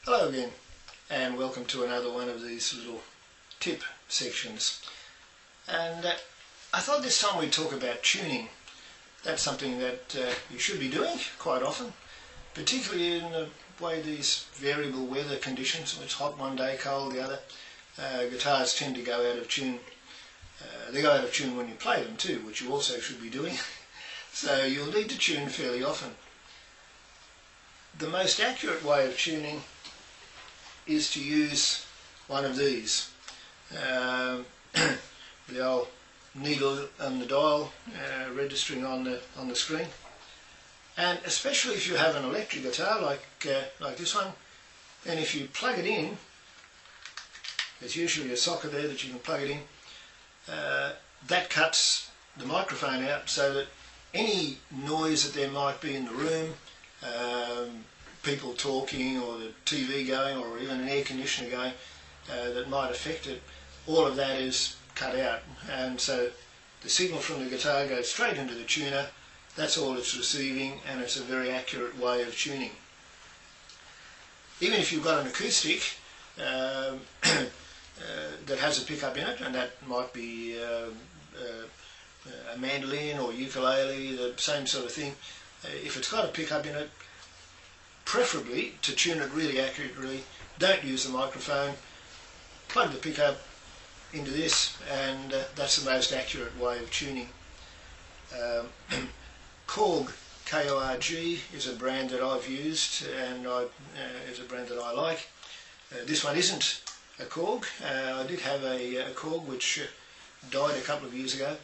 Hello again, and welcome to another one of these little tip sections. And I thought this time we'd talk about tuning. That's something that you should be doing quite often, particularly in the way these variable weather conditions, when it's hot one day, cold the other. Guitars tend to go out of tune. They go out of tune when you play them too, which you also should be doing. So you'll need to tune fairly often. The most accurate way of tuning is to use one of these. The old needle and the dial registering on the screen. And especially if you have an electric guitar like this one, and if you plug it in, there's usually a socket there that you can plug it in. That cuts the microphone out so that any noise that there might be in the room, people talking or the TV going or even an air conditioner going that might affect it, all of that is cut out, and so the signal from the guitar goes straight into the tuner. That's all it's receiving, and it's a very accurate way of tuning. Even if you've got an acoustic that has a pickup in it, and that might be a mandolin or ukulele, the same sort of thing, if it's got a pickup in it, preferably to tune it really accurately, don't use the microphone, plug the pickup into this, and that's the most accurate way of tuning. Korg, K-O-R-G, is a brand that I've used, and is a brand that I like. This one isn't a Korg. I did have a Korg which died a couple of years ago.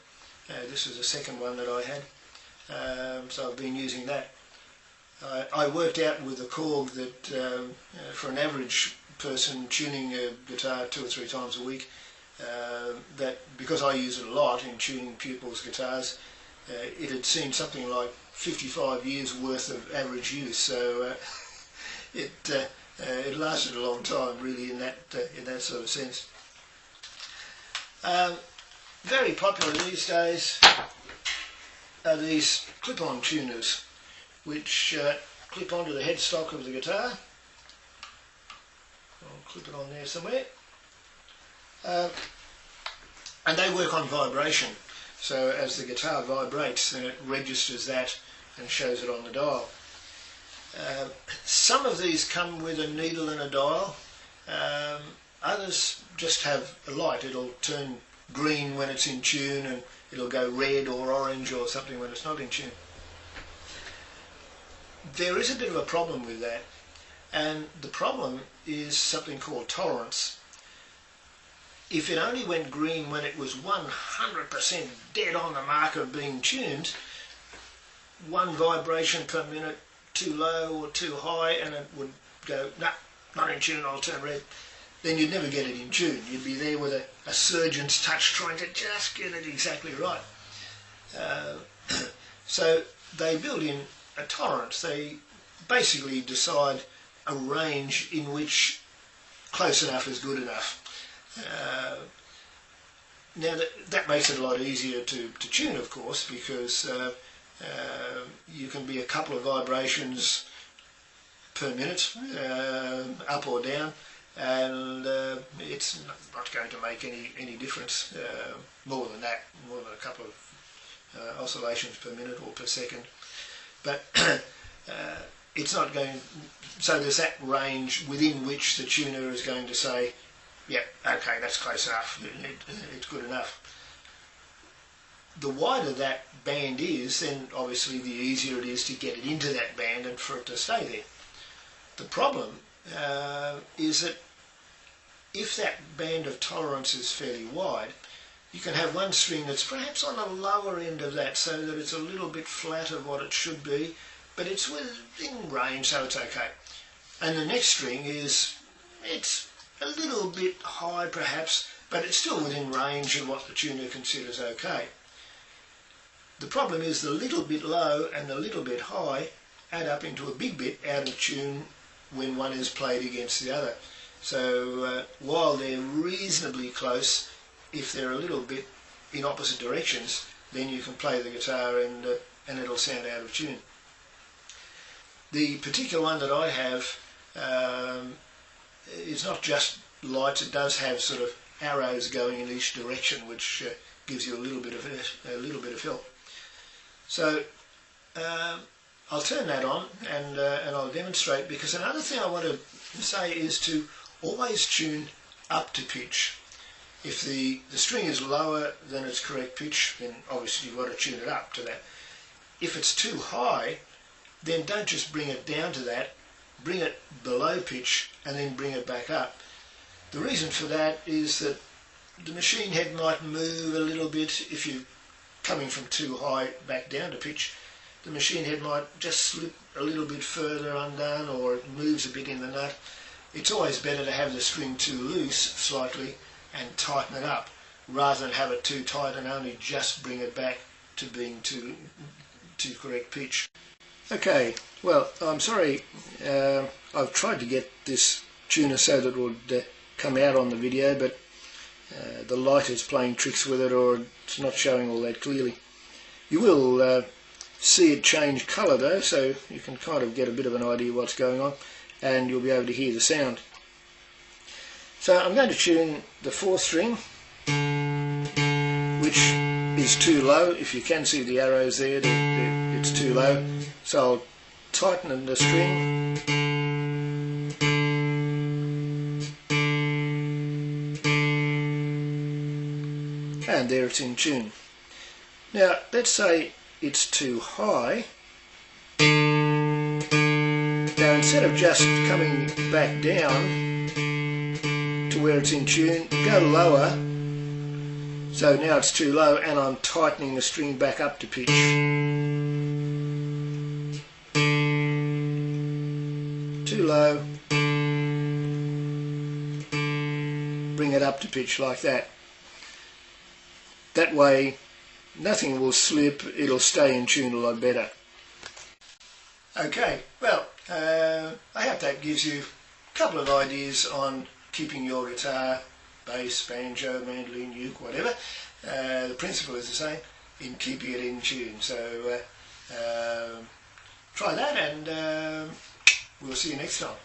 This was the second one that I had, so I've been using that. I worked out with the Korg that for an average person tuning a guitar 2 or 3 times a week, that because I use it a lot in tuning pupils' guitars, it had seen something like 55 years worth of average use. So it lasted a long time, really, in that sort of sense. Very popular these days are these clip-on tuners, which clip onto the headstock of the guitar. I'll clip it on there somewhere. And they work on vibration. So as the guitar vibrates, then it registers that and shows it on the dial. Some of these come with a needle and a dial. Others just have a light. It'll turn green when it's in tune, and it'll go red or orange or something when it's not in tune. There is a bit of a problem with that, and the problem is something called tolerance. If it only went green when it was 100% dead on the mark of being tuned, one vibration per minute too low or too high, and it would go, nah, not in tune, I'll turn red, then you'd never get it in tune. You'd be there with a surgeon's touch trying to just get it exactly right. So they build in a tolerance. They basically decide a range in which close enough is good enough. Now that makes it a lot easier to tune, of course, because you can be a couple of vibrations per minute, up or down, and it's not going to make any difference more than that, more than a couple of oscillations per minute or per second. But it's not going, so there's that range within which the tuner is going to say, yeah, okay, that's close enough, it's good enough. The wider that band is, then obviously the easier it is to get it into that band and for it to stay there. The problem is that if that band of tolerance is fairly wide, you can have one string that's perhaps on the lower end of that, so that it's a little bit flat of what it should be, but it's within range, so it's okay. And the next string it's a little bit high perhaps, but it's still within range of what the tuner considers okay. The problem is the little bit low and the little bit high add up into a big bit out of tune when one is played against the other. So while they're reasonably close, if they're a little bit in opposite directions, then you can play the guitar and it'll sound out of tune. The particular one that I have it's not just lights, it does have sort of arrows going in each direction, which gives you a little bit of help. So I'll turn that on and I'll demonstrate, because another thing I want to say is to always tune up to pitch. If the string is lower than its correct pitch, then obviously you've got to tune it up to that. If it's too high, then don't just bring it down to that, bring it below pitch and then bring it back up. The reason for that is that the machine head might move a little bit. If you're coming from too high back down to pitch, the machine head might just slip a little bit further undone, or it moves a bit in the nut. It's always better to have the string too loose slightly and tighten it up, rather than have it too tight and only just bring it back to being to correct pitch. Okay, well, I'm sorry, I've tried to get this tuner so that it would come out on the video, but the light is playing tricks with it, or it's not showing all that clearly. You will see it change colour though, so you can kind of get a bit of an idea what's going on, and you'll be able to hear the sound. So I'm going to tune the 4th string, which is too low. If you can see the arrows there, it's too low. So I'll tighten the string. And there it's in tune. Now let's say it's too high. Now instead of just coming back down to where it's in tune, go lower. So now it's too low and I'm tightening the string back up to pitch. Too low. Bring it up to pitch like that. That way nothing will slip, it'll stay in tune a lot better. Okay, well, I hope that gives you a couple of ideas on keeping your guitar, bass, banjo, mandolin, uke, whatever. The principle is the same in keeping it in tune. So try that, and we'll see you next time.